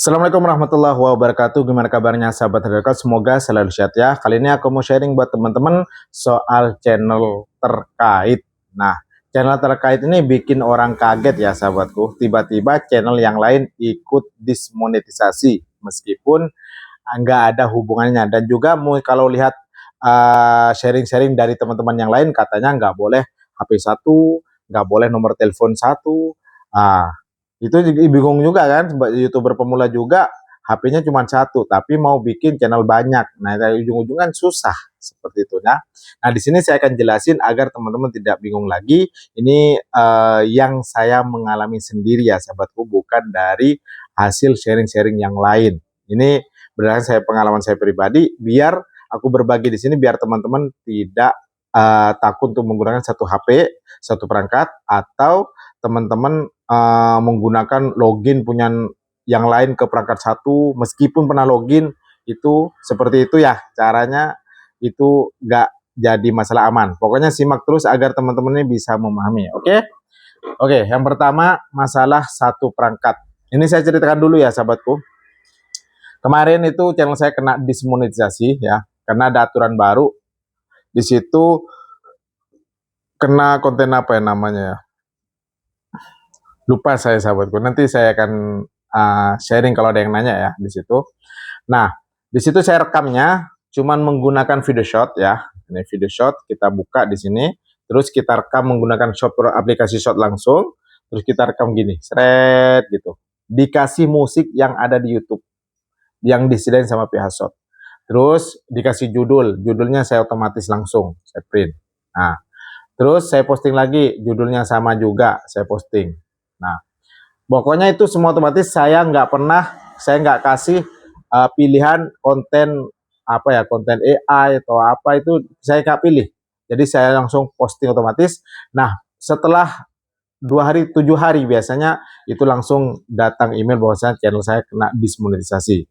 Assalamualaikum warahmatullahi wabarakatuh. Gimana kabarnya sahabat terdekat? Semoga selalu sehat ya. Kali ini aku mau sharing buat teman-teman soal channel terkait. Nah, channel terkait ini bikin orang kaget ya sahabatku. Tiba-tiba channel yang lain ikut dismonetisasi meskipun nggak ada hubungannya. Dan juga kalau lihat sharing-sharing dari teman-teman yang lain katanya nggak boleh HP satu, nggak boleh nomor telepon satu. Ah, itu bingung juga kan, YouTuber pemula juga HP-nya cuma satu, tapi mau bikin channel banyak. Nah, dari ujung-ujung kan susah seperti itu ya. Nah, di sini saya akan jelasin agar teman-teman tidak bingung lagi. Ini yang saya mengalami sendiri ya, sahabatku, bukan dari hasil sharing-sharing yang lain. Ini berdasarkan pengalaman saya pribadi, biar aku berbagi di sini biar teman-teman tidak takut untuk menggunakan satu HP, satu perangkat, atau teman-teman menggunakan login punya yang lain ke perangkat satu, meskipun pernah login, itu seperti itu ya caranya, itu nggak jadi masalah aman. Pokoknya simak terus agar teman-teman ini bisa memahami. Oke, yang pertama masalah satu perangkat. Ini saya ceritakan dulu ya sahabatku. Kemarin itu channel saya kena dismonetisasi ya, karena ada aturan baru. Di situ kena konten apa ya namanya ya, lupa saya sahabatku. Nanti saya akan sharing kalau ada yang nanya ya di situ. Nah, di situ saya rekamnya cuman menggunakan video shot ya. Ini video shot, kita buka di sini. Terus kita rekam menggunakan aplikasi shot langsung. Terus kita rekam gini, seret gitu. Dikasih musik yang ada di YouTube, yang disediain sama pihak shot. Terus dikasih judulnya saya otomatis langsung, saya print. Nah, terus saya posting lagi, judulnya sama juga, saya posting. Nah, pokoknya itu semua otomatis, saya nggak kasih pilihan konten apa ya, konten AI atau apa, itu saya nggak pilih. Jadi saya langsung posting otomatis. Nah, setelah 2 hari, 7 hari biasanya itu langsung datang email bahwasanya channel saya kena dismonetisasi.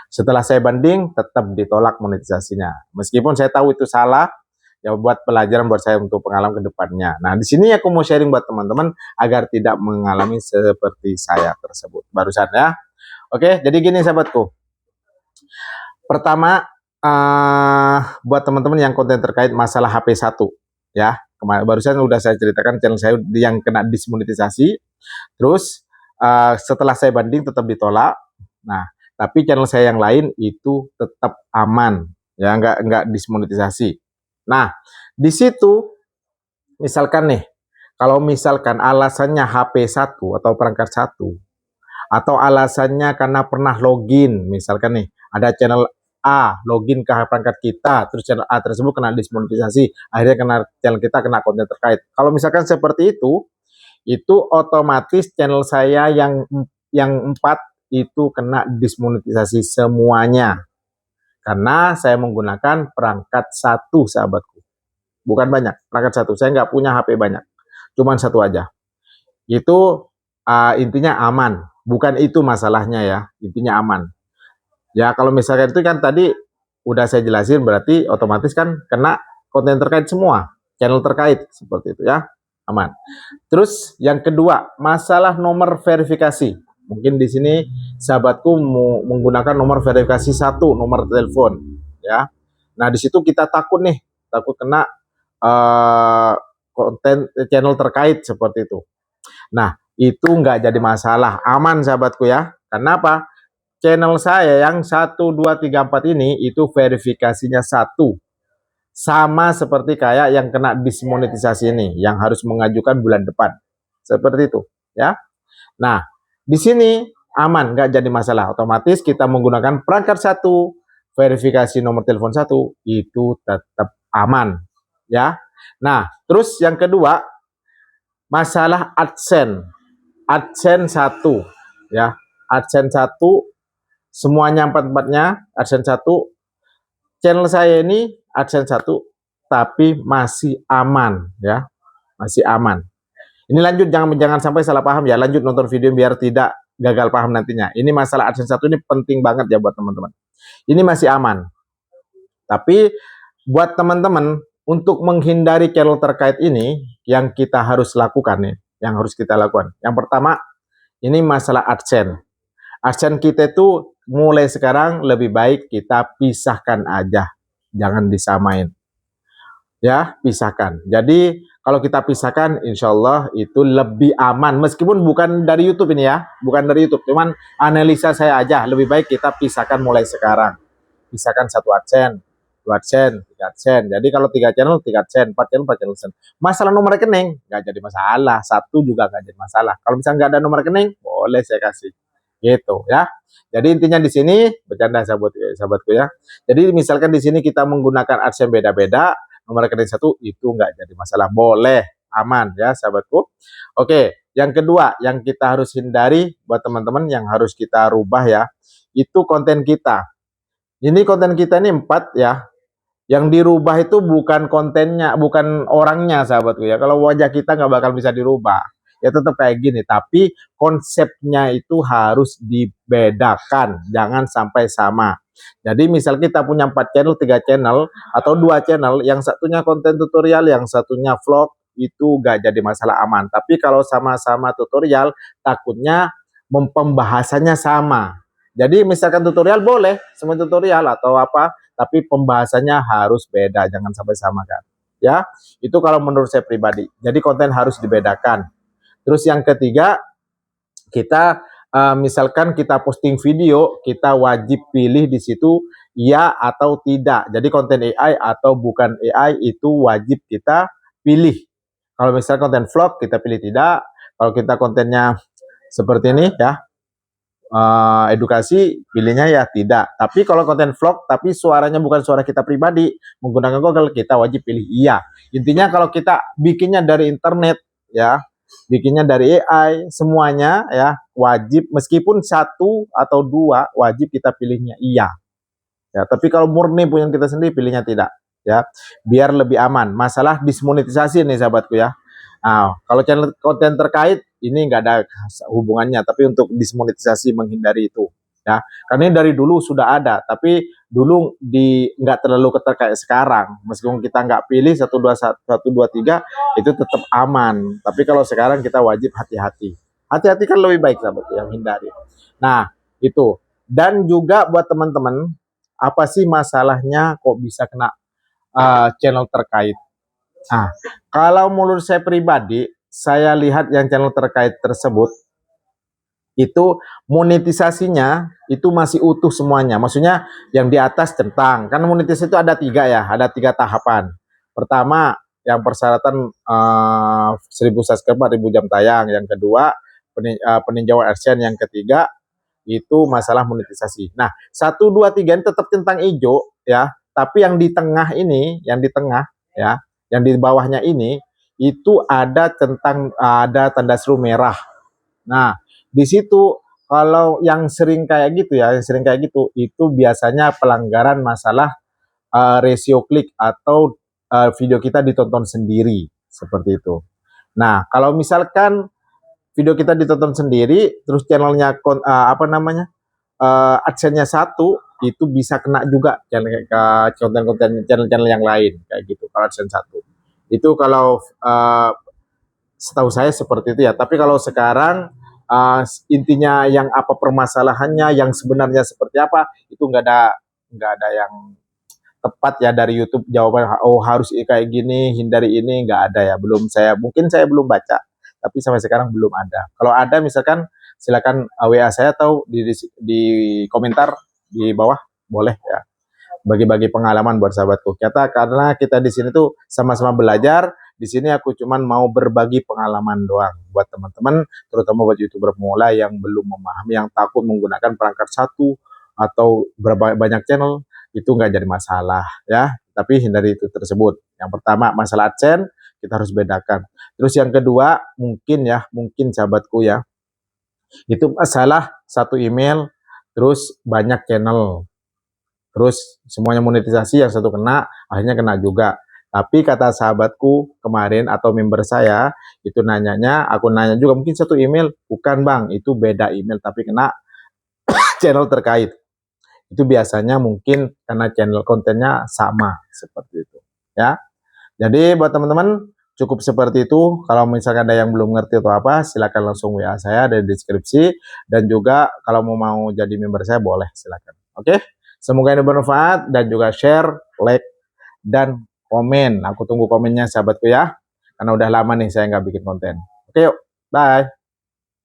Setelah saya banding, tetap ditolak monetisasinya. Meskipun saya tahu itu salah, ya buat pelajaran buat saya untuk pengalaman ke depannya. Nah, di sini aku mau sharing buat teman-teman agar tidak mengalami seperti saya tersebut barusan ya. Oke, jadi gini sahabatku. Pertama, buat teman-teman yang konten terkait masalah HP 1 ya. Barusan udah saya ceritakan channel saya yang kena dismonetisasi. Terus setelah saya banding tetap ditolak. Nah, tapi channel saya yang lain itu tetap aman ya, nggak dismonetisasi. Nah, di situ misalkan nih, kalau misalkan alasannya HP 1 atau perangkat 1, atau alasannya karena pernah login, misalkan nih ada channel A login ke perangkat kita, terus channel A tersebut kena dismonetisasi, akhirnya channel kita kena konten terkait. Kalau misalkan seperti itu otomatis channel saya yang 4 itu kena dismonetisasi semuanya. Karena saya menggunakan perangkat 1 sahabatku. Bukan banyak, perangkat 1. Saya nggak punya HP banyak. Cuman 1 aja. Itu intinya aman. Bukan itu masalahnya ya, intinya aman. Ya kalau misalkan itu kan tadi udah saya jelasin, berarti otomatis kan kena konten terkait semua, channel terkait seperti itu ya, aman. Terus yang kedua, masalah nomor verifikasi. Mungkin di sini sahabatku mau menggunakan nomor verifikasi 1, nomor telepon ya. Nah, di situ kita takut nih, takut kena konten channel terkait seperti itu. Nah, itu nggak jadi masalah, aman sahabatku ya. Kenapa? Channel saya yang 1, 2, 3, 4 ini itu verifikasinya 1. Sama seperti kayak yang kena dismonetisasi ini, yang harus mengajukan bulan depan. Seperti itu ya. Nah, di sini aman, nggak jadi masalah. Otomatis kita menggunakan perangkat 1, verifikasi nomor telepon 1, itu tetap aman ya. Nah, terus yang kedua, masalah AdSense. AdSense 1 ya. AdSense 1 semuanya 4-4-nya AdSense 1. Channel saya ini AdSense 1 tapi masih aman ya. Masih aman. Ini lanjut, jangan sampai salah paham ya. Lanjut nonton video biar tidak gagal paham nantinya. Ini masalah AdSense 1 ini penting banget ya buat teman-teman. Ini masih aman. Tapi buat teman-teman, untuk menghindari channel terkait ini, yang kita harus lakukan nih, yang harus kita lakukan. Yang pertama, ini masalah AdSense. AdSense kita itu mulai sekarang lebih baik kita pisahkan aja, jangan disamain. Ya, pisahkan. Jadi kalau kita pisahkan, insya Allah itu lebih aman. Meskipun bukan dari YouTube ini ya, bukan dari YouTube. Cuman analisa saya aja, lebih baik kita pisahkan mulai sekarang. Pisahkan satu AdSense, dua AdSense, tiga AdSense. Jadi kalau 3 channel, 3 AdSense, 4 channel, 4 channel AdSense. Masalah nomor rekening, nggak jadi masalah. Satu juga nggak jadi masalah. Kalau misalnya nggak ada nomor rekening, boleh saya kasih. Gitu ya. Jadi intinya di sini, bercanda sahabatku ya. Jadi misalkan di sini kita menggunakan AdSense beda-beda, nomor rekening satu itu nggak jadi masalah, boleh, aman ya sahabatku. Oke, yang kedua yang kita harus hindari buat teman-teman yang harus kita rubah ya, itu konten kita. Ini konten kita ini 4 ya, yang dirubah itu bukan kontennya, bukan orangnya sahabatku ya. Kalau wajah kita nggak bakal bisa dirubah, ya tetap kayak gini, tapi konsepnya itu harus dibedakan, jangan sampai sama. Jadi misal kita punya 4 channel, 3 channel, atau 2 channel, yang satunya konten tutorial, yang satunya vlog, itu gak jadi masalah, aman. Tapi kalau sama-sama tutorial, takutnya pembahasannya sama. Jadi misalkan tutorial boleh, semua tutorial atau apa, tapi pembahasannya harus beda, jangan sampai sama kan. Ya, itu kalau menurut saya pribadi. Jadi konten harus dibedakan. Terus yang ketiga, kita misalkan kita posting video, kita wajib pilih di situ ya atau tidak. Jadi konten AI atau bukan AI itu wajib kita pilih. Kalau misalnya konten vlog kita pilih tidak. Kalau kita kontennya seperti ini ya, edukasi, pilihnya ya tidak. Tapi kalau konten vlog tapi suaranya bukan suara kita pribadi, menggunakan Google, kita wajib pilih iya. Intinya kalau kita bikinnya dari internet ya, bikinnya dari AI, semuanya ya wajib, meskipun 1 atau 2 wajib kita pilihnya iya ya. Tapi kalau murni punya kita sendiri, pilihnya tidak ya, biar lebih aman. Masalah dismonetisasi nih sahabatku ya. Nah, kalau channel konten terkait ini nggak ada hubungannya, tapi untuk dismonetisasi, menghindari itu ya, karena ini dari dulu sudah ada, tapi dulu nggak terlalu ketat kayak sekarang. Meskipun kita nggak pilih 1, 2, 1, 2, 3 itu tetap aman, tapi kalau sekarang kita wajib hati-hati. Hati-hati kan lebih baik sahabat, yang hindari. Nah itu. Dan juga buat teman-teman, apa sih masalahnya kok bisa kena channel terkait? Nah, kalau menurut saya pribadi, saya lihat yang channel terkait tersebut itu monetisasinya itu masih utuh semuanya. Maksudnya yang di atas centang. Kan monetisasi itu ada 3 ya, ada 3 tahapan. Pertama, yang persyaratan 1000 subscriber, 1000 jam tayang. Yang kedua, peninjauan AdSense. Yang ketiga, itu masalah monetisasi. Nah, 1, 2, 3 ini tetap centang hijau ya. Tapi yang di tengah ini, yang di tengah ya, yang di bawahnya ini, itu ada tanda seru merah. Nah, di situ kalau yang sering kayak gitu ya, yang sering kayak gitu, itu biasanya pelanggaran masalah ratio klik atau video kita ditonton sendiri, seperti itu. Nah, kalau misalkan video kita ditonton sendiri, terus channelnya AdSense-nya 1, itu bisa kena juga konten-konten channel-channel yang lain kayak gitu. Kalau AdSense 1 itu, kalau setahu saya seperti itu ya. Tapi kalau sekarang intinya yang apa permasalahannya, yang sebenarnya seperti apa, itu nggak ada yang tepat ya dari YouTube jawaban, oh harus kayak gini, hindari ini, nggak ada ya. Mungkin saya belum baca, tapi sampai sekarang belum ada. Kalau ada misalkan silakan WA saya atau di komentar di bawah, boleh ya, bagi-bagi pengalaman buat sahabatku. Karena kita di sini tuh sama-sama belajar. Di sini aku cuman mau berbagi pengalaman doang buat teman-teman, terutama buat YouTuber pemula yang belum memahami, yang takut menggunakan perangkat satu atau banyak channel, itu nggak jadi masalah ya. Tapi hindari itu tersebut. Yang pertama masalah AdSense, kita harus bedakan. Terus yang kedua, mungkin sahabatku ya, itu masalah satu email, terus banyak channel, terus semuanya monetisasi, yang satu kena, akhirnya kena juga. Tapi kata sahabatku kemarin atau member saya, itu aku nanya juga, mungkin satu email, bukan bang, itu beda email tapi kena channel terkait. Itu biasanya mungkin karena channel kontennya sama, seperti itu ya. Jadi buat teman-teman, cukup seperti itu. Kalau misalkan ada yang belum ngerti atau apa, silakan langsung WA saya dari deskripsi. Dan juga kalau mau jadi member saya boleh, silakan. Oke, semoga ini bermanfaat dan juga share, like, dan komen. Aku tunggu komennya sahabatku ya, karena udah lama nih saya nggak bikin konten. Oke, yuk, bye.